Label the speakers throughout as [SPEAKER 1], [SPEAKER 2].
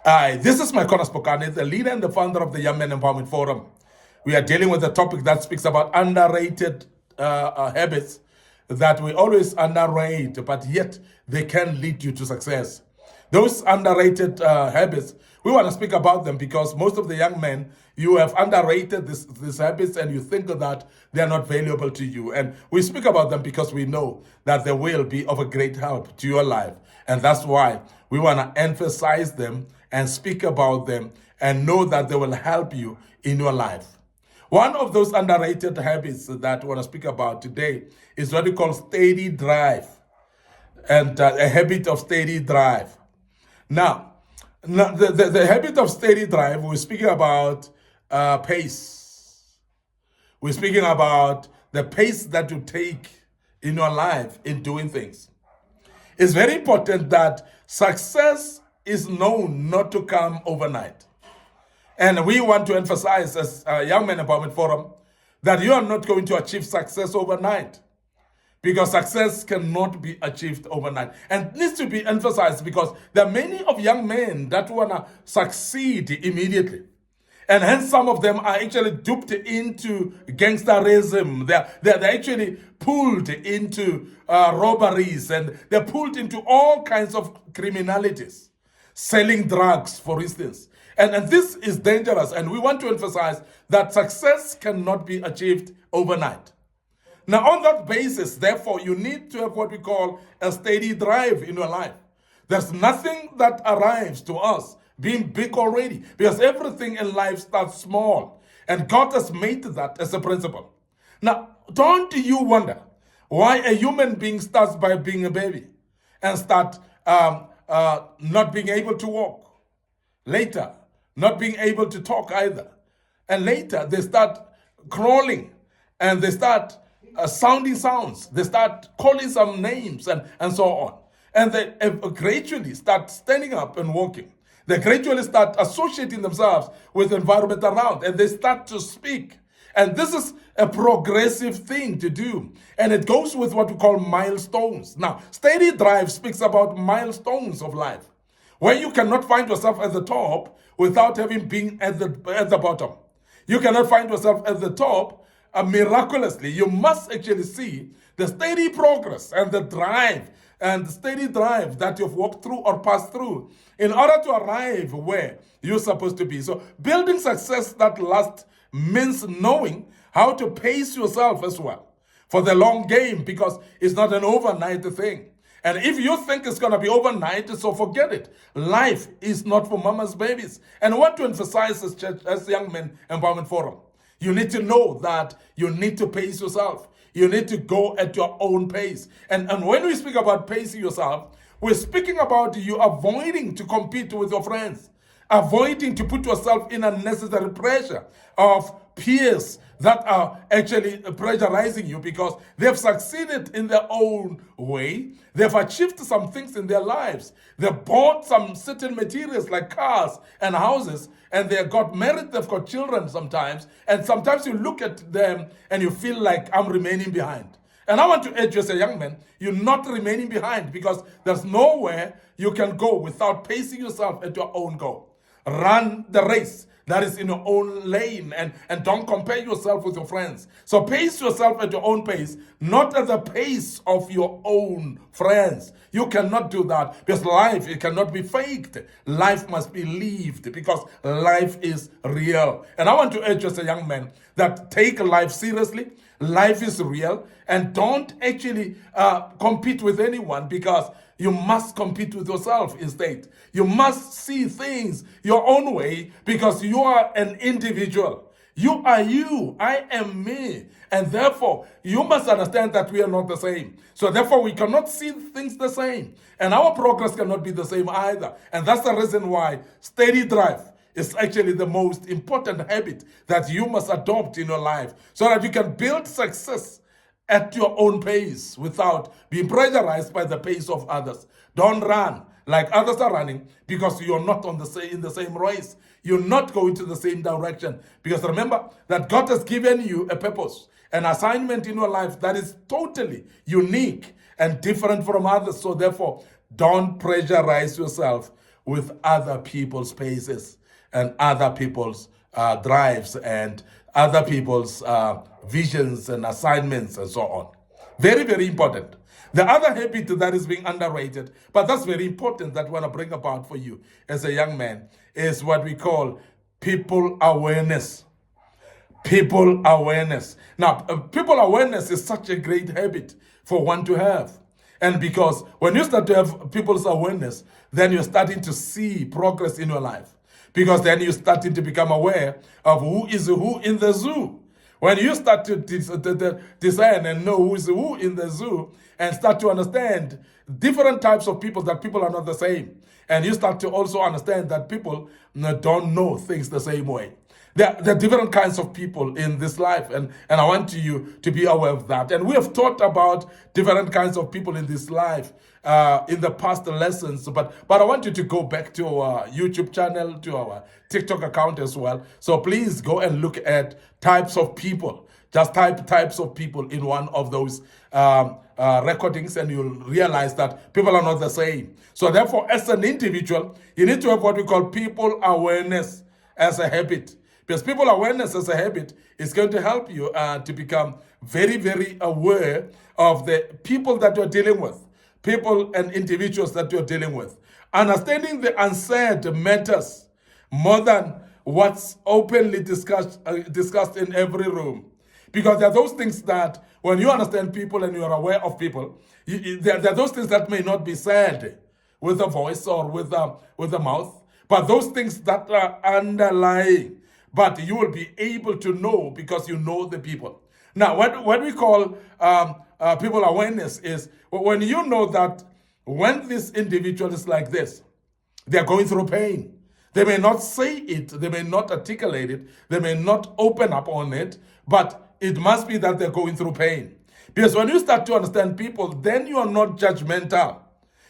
[SPEAKER 1] Hi, this is MIcornus Phokane, the leader and the founder of the Young Men Empowerment Forum. We are dealing with a topic that speaks about underrated habits that we always underrate, but yet they can lead you to success. Those underrated habits, we want to speak about them because most of the young men, you have underrated these habits and you think that they are not valuable to you. And we speak about them because we know that they will be of a great help to your life. And that's why we want to emphasize them and speak about them and know that they will help you in your life. One of those underrated habits that I want to speak about today is what we call steady drive, and a habit of steady drive. Now, the habit of steady drive, we're speaking about pace. We're speaking about the pace that you take in your life in doing things. It's very important that success is known not to come overnight. And we want to emphasize as a Young Men Empowerment Forum that you are not going to achieve success overnight, because success cannot be achieved overnight. And it needs to be emphasized because there are many of young men that want to succeed immediately. And hence some of them are actually duped into gangsterism. They're actually pulled into robberies, and they're pulled into all kinds of criminalities. Selling drugs, for instance. And this is dangerous, and we want to emphasize that success cannot be achieved overnight. Now, on that basis, therefore, you need to have what we call a steady drive in your life. There's nothing that arrives to us being big already, because everything in life starts small, and God has made that as a principle. Now, don't you wonder why a human being starts by being a baby and start not being able to walk, later not being able to talk either, and later they start crawling and they start sounding sounds, they start calling some names and so on, and they gradually start standing up and walking. They gradually start associating themselves with the environment around, and they start to speak. And this is a progressive thing to do. And it goes with what we call milestones. Now, steady drive speaks about milestones of life, where you cannot find yourself at the top without having been at the bottom. You cannot find yourself at the top miraculously. You must actually see the steady progress and the drive and the steady drive that you've walked through or passed through in order to arrive where you're supposed to be. So building success that lasts means knowing how to pace yourself as well for the long game, because it's not an overnight thing. And if you think it's going to be overnight, so forget it. Life is not for mama's babies. And I want to emphasize as church, as Young Men Empowerment Forum, you need to know that you need to pace yourself. You need to go at your own pace. And when we speak about pacing yourself, we're speaking about you avoiding to compete with your friends, avoiding to put yourself in unnecessary pressure of peers that are actually pressurizing you because they've succeeded in their own way. They've achieved some things in their lives. They've bought some certain materials like cars and houses, and they got married, they've got children sometimes, and sometimes you look at them and you feel like I'm remaining behind. And I want to urge you as a young man, you're not remaining behind, because there's nowhere you can go without pacing yourself at your own goal. Run the race that is in your own lane, and don't compare yourself with your friends. So pace yourself at your own pace, not at the pace of your own friends. You cannot do that, because life, it cannot be faked. Life must be lived, because life is real. And I want to urge you as a young man that take life seriously. Life is real, and don't actually compete with anyone, because you must compete with yourself instead. You must see things your own way, because you are an individual. You are you, I am me. And therefore, you must understand that we are not the same. So therefore, we cannot see things the same. And our progress cannot be the same either. And that's the reason why steady drive is actually the most important habit that you must adopt in your life, so that you can build success at your own pace without being pressurized by the pace of others. Don't run like others are running, because you're not in the same race. You're not going to the same direction. Because remember that God has given you a purpose, an assignment in your life that is totally unique and different from others. So therefore, don't pressurize yourself with other people's spaces and other people's drives and other people's visions and assignments and so on. Very, very important. The other habit that is being underrated, but that's very important that I want to bring about for you as a young man, is what we call people awareness. People awareness. Now, people awareness is such a great habit for one to have. And because when you start to have people's awareness, then you're starting to see progress in your life. Because then you're starting to become aware of who is who in the zoo. When you start to discern and know who is who in the zoo and start to understand different types of people, that people are not the same. And you start to also understand that people don't know things the same way. There are different kinds of people in this life, and I want you to be aware of that. And we have talked about different kinds of people in this life in the past lessons, but I want you to go back to our YouTube channel, to our TikTok account as well. So please go and look at types of people. Just type types of people in one of those recordings, and you'll realize that people are not the same. So therefore, as an individual, you need to have what we call people awareness as a habit. Because people awareness as a habit is going to help you to become very, very aware of the people that you're dealing with, people and individuals that you're dealing with. Understanding the unsaid matters more than what's openly discussed in every room. Because there are those things that when you understand people and you're aware of people, there are those things that may not be said with a voice or with a mouth, but those things that are underlying. But you will be able to know because you know the people. Now, what we call people awareness is when you know that when this individual is like this, they're going through pain. They may not say it, they may not articulate it, they may not open up on it, but it must be that they're going through pain. Because when you start to understand people, then you are not judgmental.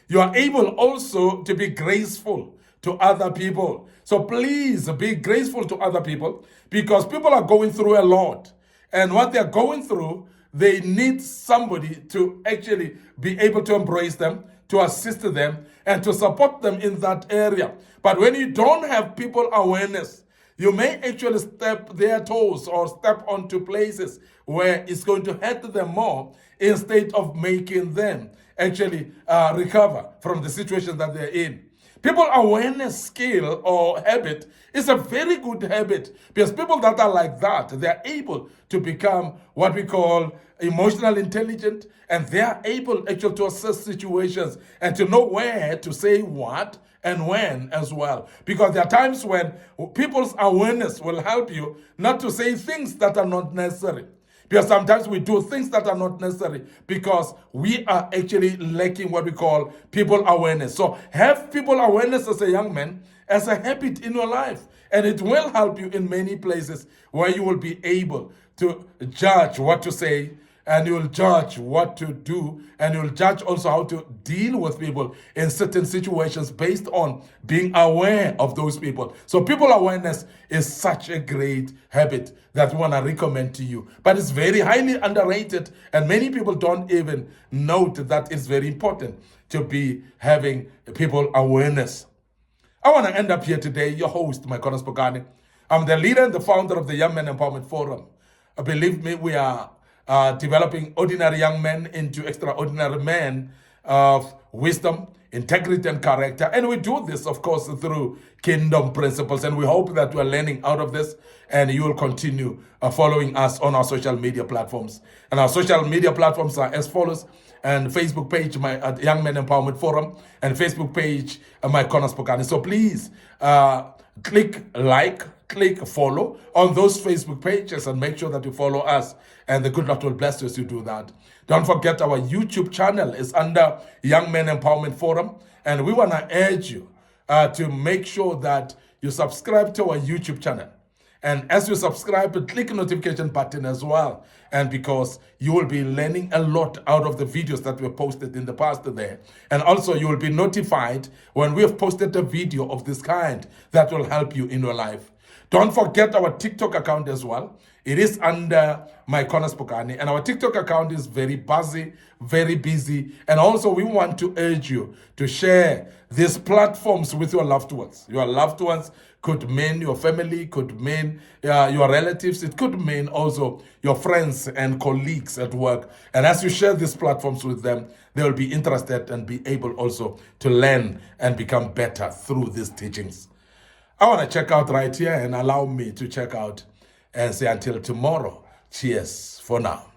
[SPEAKER 1] You are able also to be graceful to other people. So please be graceful to other people, because people are going through a lot. And what they're going through, they need somebody to actually be able to embrace them, to assist them, and to support them in that area. But when you don't have people awareness, you may actually step their toes or step onto places where it's going to hurt them more instead of making them actually recover from the situation that they're in. People awareness skill or habit is a very good habit, because people that are like that, they're able to become what we call emotional intelligent, and they are able actually to assess situations and to know where to say what and when as well. Because there are times when people's awareness will help you not to say things that are not necessary. Because sometimes we do things that are not necessary because we are actually lacking what we call people awareness. So have people awareness as a young man, as a habit in your life. And it will help you in many places where you will be able to judge what to say, and you will judge what to do, and you will judge also how to deal with people in certain situations based on being aware of those people. So people awareness is such a great habit that we want to recommend to you. But it's very highly underrated, and many people don't even note that it's very important to be having people awareness. I want to end up here today, your host, MIcornus Phokane. I'm the leader and the founder of the Young Men Empowerment Forum. Believe me, we are developing ordinary young men into extraordinary men of wisdom, integrity, and character. And we do this, of course, through kingdom principles. And we hope that you are learning out of this, and you will continue following us on our social media platforms. And our social media platforms are as follows: and Facebook page, Young Men Empowerment Forum, and Facebook page, MIcornus Phokane. So please click like, click follow on those Facebook pages, and make sure that you follow us, and the good Lord will bless you as you do that. Don't forget, our YouTube channel is under Young Men Empowerment Forum, and we want to urge you to make sure that you subscribe to our YouTube channel. And as you subscribe, click the notification button as well. And because you will be learning a lot out of the videos that were posted in the past there. And also you will be notified when we have posted a video of this kind that will help you in your life. Don't forget our TikTok account as well. It is under MIcornus Phokane, and our TikTok account is very buzzy, very busy. And also, we want to urge you to share these platforms with your loved ones. Your loved ones could mean your family, could mean your relatives. It could mean also your friends and colleagues at work. And as you share these platforms with them, they will be interested and be able also to learn and become better through these teachings. I want to check out right here, and allow me to check out and say until tomorrow. Cheers for now.